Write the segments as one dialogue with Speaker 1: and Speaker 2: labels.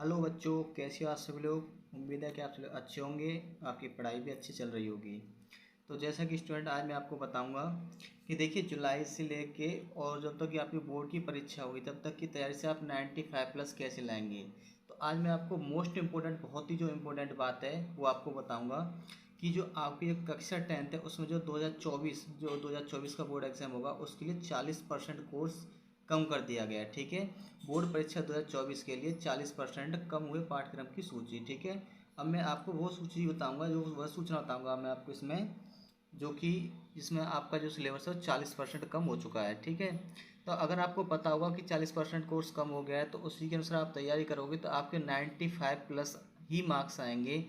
Speaker 1: Hello बच्चों, कैसे हो आप सभी लोग। उम्मीद है कि आप सब अच्छे होंगे, आपकी पढ़ाई भी अच्छी चल रही होगी। तो जैसा कि स्टूडेंट आज मैं आपको बताऊंगा कि देखिए जुलाई से लेके और जब तक कि आपकी बोर्ड की परीक्षा होगी तब तक की तैयारी से आप 95 प्लस कैसे लाएंगे। तो आज मैं आपको मोस्ट इम्पोर्टेंट, बहुत ही जो इम्पोर्टेंट बात है वो आपको बताऊँगा कि जो आपकी कक्षा 10th है उसमें जो 2024 का बोर्ड एग्ज़ाम होगा उसके लिए 40% कोर्स कम कर दिया गया है। ठीक है, बोर्ड परीक्षा 2024 के लिए 40% कम हुए पाठ्यक्रम की सूची। ठीक है, अब मैं आपको वो सूची बताऊंगा, जो वह सूचना बताऊंगा मैं आपको इसमें, जो कि जिसमें आपका जो सिलेबस है वो 40% कम हो चुका है। ठीक है, तो अगर आपको पता होगा कि 40% कोर्स कम हो गया है तो उसी के अनुसार आप तैयारी करोगे तो आपके 95 प्लस ही मार्क्स आएंगे,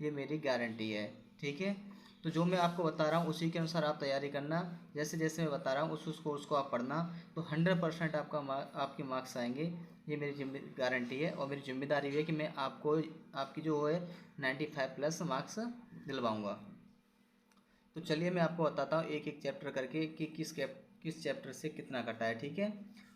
Speaker 1: ये मेरी गारंटी है। ठीक है, तो जो मैं आपको बता रहा हूँ उसी के अनुसार आप तैयारी करना, जैसे जैसे मैं बता रहा हूँ उस कोर्स को आप पढ़ना, तो 100% आपके मार्क्स आएंगे। ये मेरी गारंटी है और मेरी जिम्मेदारी भी है कि मैं आपको आपकी जो है 95 प्लस मार्क्स दिलवाऊँगा। तो चलिए मैं आपको बताता हूँ एक एक चैप्टर करके कि किस चैप्टर से कितना कटा है। ठीक है,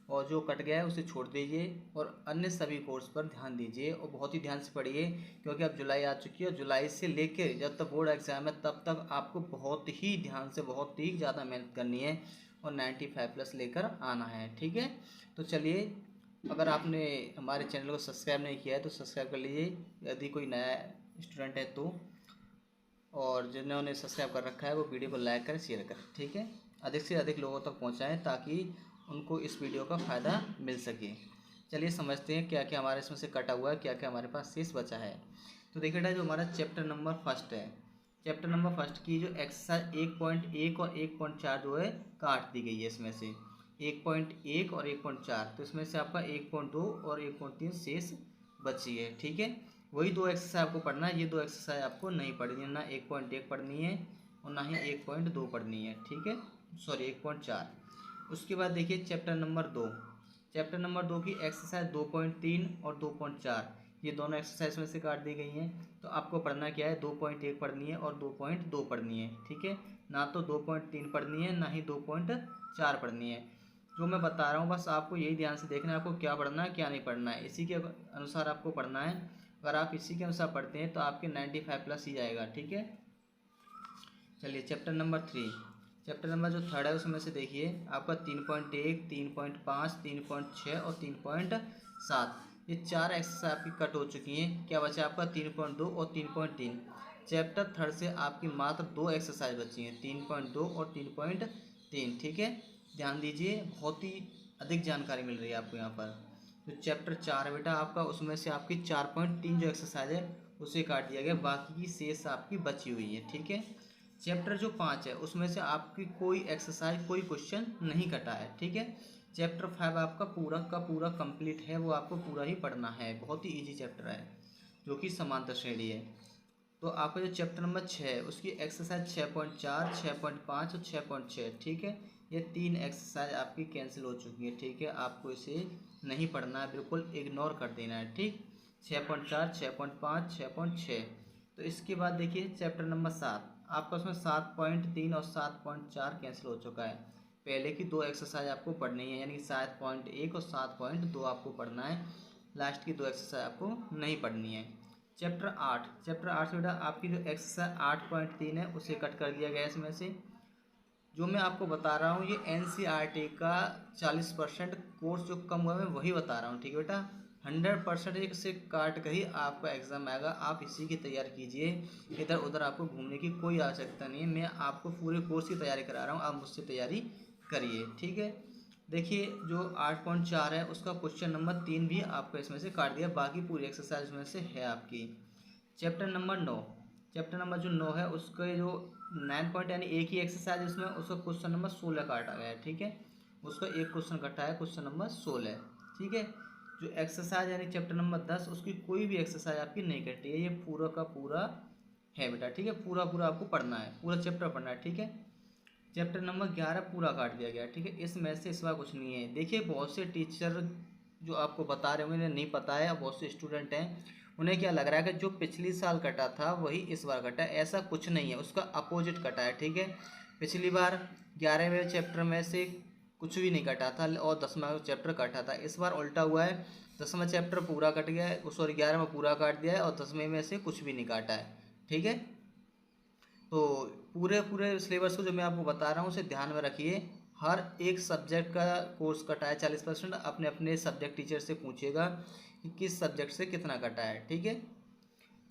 Speaker 1: और जो कट गया है उसे छोड़ दीजिए और अन्य सभी कोर्स पर ध्यान दीजिए और बहुत ही ध्यान से पढ़िए, क्योंकि अब जुलाई आ चुकी है और जुलाई से लेकर जब तक बोर्ड एग्जाम है तब तक आपको बहुत ही ध्यान से, बहुत ही ज़्यादा मेहनत करनी है और 95 प्लस लेकर आना है। ठीक है, तो चलिए, अगर आपने हमारे चैनल को सब्सक्राइब नहीं किया है तो सब्सक्राइब कर लीजिए यदि कोई नया स्टूडेंट है तो, और जिन्होंने सब्सक्राइब कर रखा है वो वीडियो को लाइक करें, शेयर करें। ठीक है, अधिक से अधिक लोगों तक पहुंचाएं ताकि उनको इस वीडियो का फ़ायदा मिल सके। चलिए समझते हैं क्या क्या हमारे इसमें से कटा हुआ है, क्या क्या हमारे पास शेष बचा है। तो देखिए बेटा, जो हमारा चैप्टर नंबर फर्स्ट है, चैप्टर नंबर फर्स्ट की जो एक्सरसाइज 1.1 और 1.4 जो है काट दी गई है इसमें से, 1.1 और 1.4, तो इसमें से आपका 1.2 और 1.3 शेष बची है। ठीक है, वही दो एक्सरसाइज आपको पढ़ना है, ये दो एक्सरसाइज आपको नहीं पढ़नी है, ना 1.1 पढ़नी है और ना ही 1.2 पढ़नी है। ठीक है, सॉरी 1.4। उसके बाद देखिए चैप्टर नंबर 2, चैप्टर नंबर 2 की एक्सरसाइज 2.3 और 2.4, ये दोनों एक्सरसाइज में से काट दी गई हैं। तो आपको पढ़ना क्या है, 2.1 पढ़नी है और 2.2 पढ़नी है। ठीक है, ना तो 2.3 पढ़नी है ना ही 2.4 पढ़नी है। जो मैं बता रहा हूँ बस आपको यही ध्यान से देखना है, आपको क्या पढ़ना है क्या नहीं पढ़ना है, इसी के अनुसार आपको पढ़ना है। अगर आप इसी के अनुसार पढ़ते हैं तो आपके 95 प्लस ही जाएगा। ठीक है, चलिए चैप्टर नंबर 3, चैप्टर नंबर जो थर्ड है उसमें से देखिए आपका 3.1, 3.5, 3.6 और 3.7, ये चार एक्सरसाइज आपकी कट हो चुकी हैं। क्या बचा आपका 3.2 और 3.3। चैप्टर थर्ड से आपकी मात्र दो एक्सरसाइज बची हैं, 3.2 और 3.3। ठीक है, ध्यान दीजिए, बहुत ही अधिक जानकारी मिल रही है आपको यहाँ पर। जो चैप्टर 4 है बेटा आपका, उसमें से आपकी 4.3 जो एक्सरसाइज है उसे काट दिया गया, बाकी की शेष आपकी बची हुई है। ठीक है, चैप्टर जो 5 है उसमें से आपकी कोई एक्सरसाइज, कोई क्वेश्चन नहीं कटा है। ठीक है, चैप्टर 5 आपका पूरा का पूरा कंप्लीट है, वो आपको पूरा ही पढ़ना है, बहुत ही इजी चैप्टर है जो कि समांतर श्रेणी है। तो आपका जो चैप्टर नंबर 6 है उसकी एक्सरसाइज 6.4, 6.5 और 6.6। ठीक है, ये तीन एक्सरसाइज आपकी कैंसिल हो चुकी है। ठीक है, आपको इसे नहीं पढ़ना है, बिल्कुल इग्नोर कर देना है। ठीक, 6.4, 6.5, 6.6। तो इसके बाद देखिए चैप्टर नंबर 7, आपका उसमें 7.3 और 7.4 कैंसिल हो चुका है। पहले की दो एक्सरसाइज आपको पढ़नी है, यानी 7.1 और 7.2 आपको पढ़ना है, लास्ट की दो एक्सरसाइज आपको नहीं पढ़नी है। चैप्टर 8, चैप्टर 8 से बेटा आपकी जो एक्सरसाइज 8.3 है उसे कट कर दिया गया इसमें से। जो मैं आपको बता रहा हूँ ये NCERT का 40% कोर्स जो कम हुआ है मैं वही बता रहा हूँ। ठीक है बेटा, 100% से काट कर ही आपका एग्ज़ाम आएगा, आप इसी की तैयारी कीजिए, इधर उधर आपको घूमने की कोई आवश्यकता नहीं है। मैं आपको पूरे कोर्स की तैयारी करा रहा हूँ, आप मुझसे तैयारी करिए। ठीक है, देखिए जो 8.4 है उसका क्वेश्चन नंबर 3 भी आपको इसमें से काट दिया, बाकी पूरी एक्सरसाइज में से है आपकी। चैप्टर नंबर 9, चैप्टर नंबर जो 9 है उसके जो 9 पॉइंट यानी एक ही एक्सरसाइज उसमें, उसका क्वेश्चन नंबर 16 काटा गया है। ठीक है, उसका एक क्वेश्चन कटा है, क्वेश्चन नंबर 16। ठीक है, जो एक्सरसाइज यानी चैप्टर नंबर 10 उसकी कोई भी एक्सरसाइज आपकी नहीं कटी है, ये पूरा का पूरा है बेटा। ठीक है, पूरा पूरा आपको पढ़ना है, पूरा चैप्टर पढ़ना है। ठीक है, चैप्टर नंबर 11 पूरा काट दिया गया। ठीक है, इसमें से इस बार कुछ नहीं है। देखिए बहुत से टीचर जो आपको बता रहे होंगे, उन्हें नहीं पता है, बहुत से स्टूडेंट हैं उन्हें क्या लग रहा है कि जो पिछली साल कटा था वही इस बार कटा है, ऐसा कुछ नहीं है, उसका अपोजिट कटा है। ठीक है, पिछली बार 11वें चैप्टर में से कुछ भी नहीं कटा था और 10वां चैप्टर कटा था। इस बार उल्टा हुआ है, 10वां चैप्टर पूरा कट गया है, सॉरी 11वां पूरा काट दिया है और 10वें में से कुछ भी नहीं काटा है। ठीक है, तो पूरे पूरे सिलेबस को जो मैं आपको बता रहा हूँ उसे ध्यान में रखिए। हर एक सब्जेक्ट का कोर्स कटा है 40%। अपने अपने सब्जेक्ट टीचर से पूछिएगा कि किस सब्जेक्ट से कितना कटा है। ठीक है,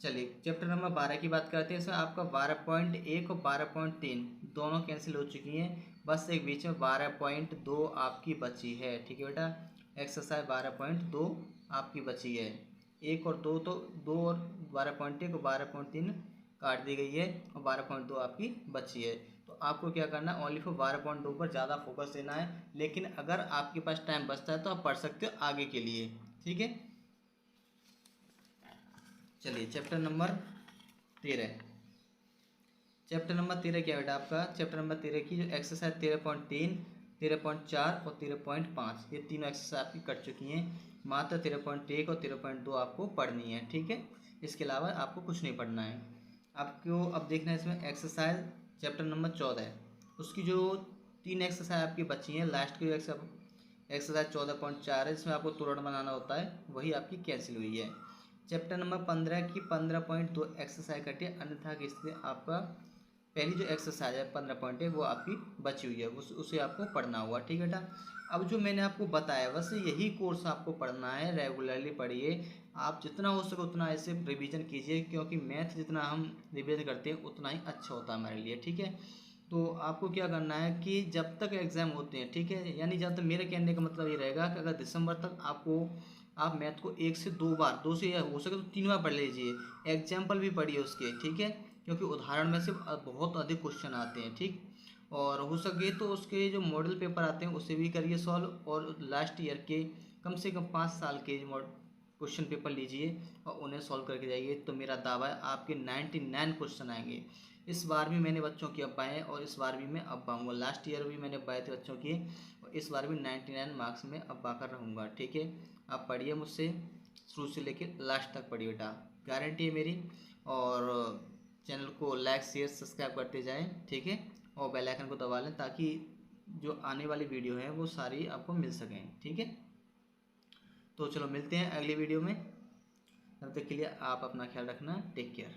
Speaker 1: चलिए चैप्टर नंबर 12 की बात करते हैं। इसमें आपका 12.1 और 12.3 दोनों कैंसिल हो चुकी हैं, बस एक बीच में 12.2 आपकी बची है। ठीक है बेटा, एक्सरसाइज 12.2 आपकी बची है। एक और दो, तो 2 और 12.1 और 12.3 काट दी गई है और 12.2 आपकी बची है। तो आपको क्या करना है, ओनली फॉर 12.2 पर ज़्यादा फोकस देना है। लेकिन अगर आपके पास टाइम बचता है तो आप पढ़ सकते हो आगे के लिए। ठीक है, चलिए चैप्टर नंबर 13। चैप्टर नंबर 13 क्या बेटा आपका, चैप्टर नंबर 13 की जो एक्सरसाइज 13.3, 13.4 और 13.5 ये तीनों एक्सरसाइज आपकी कट चुकी हैं। मात्र 13.1 और 13.2 आपको पढ़नी है। ठीक है, इसके अलावा आपको कुछ नहीं पढ़ना है। आपको अब देखना है इसमें एक्सरसाइज चैप्टर नंबर 14, उसकी जो 3 एक्सरसाइज आपकी बची हैं, लास्ट की एक्सरसाइज 14.4 है, इसमें आपको तोरण बनाना होता है, वही आपकी कैंसिल हुई है। चैप्टर नंबर 15 की 15.2 एक्सरसाइज कटी है, अन्यथा की स्थिति आपका पहली जो एक्सरसाइज है 15.1 वो आपकी बची हुई है, उसे आपको पढ़ना होगा। ठीक है बेटा, अब जो मैंने आपको बताया बस यही कोर्स आपको पढ़ना है, रेगुलरली पढ़िए। आप जितना हो सके उतना ऐसे रिवीजन कीजिए, क्योंकि मैथ जितना हम रिवीजन करते हैं उतना ही अच्छा होता है हमारे लिए। ठीक है, तो आपको क्या करना है कि जब तक एग्ज़ाम होते हैं, ठीक है, यानी जब तक, मेरे कहने का मतलब ये रहेगा कि अगर दिसंबर तक आप मैथ को 1 से 2 बार, 2 से या हो सके तो 3 बार पढ़ लीजिए। एग्जाम्पल भी पढ़िए उसके। ठीक है, क्योंकि उदाहरण में से बहुत अधिक क्वेश्चन आते हैं। ठीक, और हो सके तो उसके जो मॉडल पेपर आते हैं उसे भी करिए सॉल्व, और लास्ट ईयर के कम से कम 5 साल के क्वेश्चन पेपर लीजिए और उन्हें सॉल्व करके जाइए। तो मेरा दावा है आपके 99 क्वेश्चन आएंगे। इस बार भी मैंने बच्चों की अब पाए और इस बार भी मैं अब पाऊँगा। लास्ट ईयर भी मैंने पाए थे बच्चों की, और इस बार भी 99 मार्क्स में अब पाकर रहूँगा। ठीक है, आप पढ़िए मुझसे, शुरू से लेकर लास्ट तक पढ़िए बेटा, गारंटी है मेरी। और चैनल को लाइक शेयर सब्सक्राइब करते जाएं। ठीक है, और बेल आइकन को दबा लें ताकि जो आने वाली वीडियो है वो सारी आपको मिल सकें। ठीक है, तो चलो मिलते हैं अगली वीडियो में, तब तक के लिए आप अपना ख्याल रखना। Take care.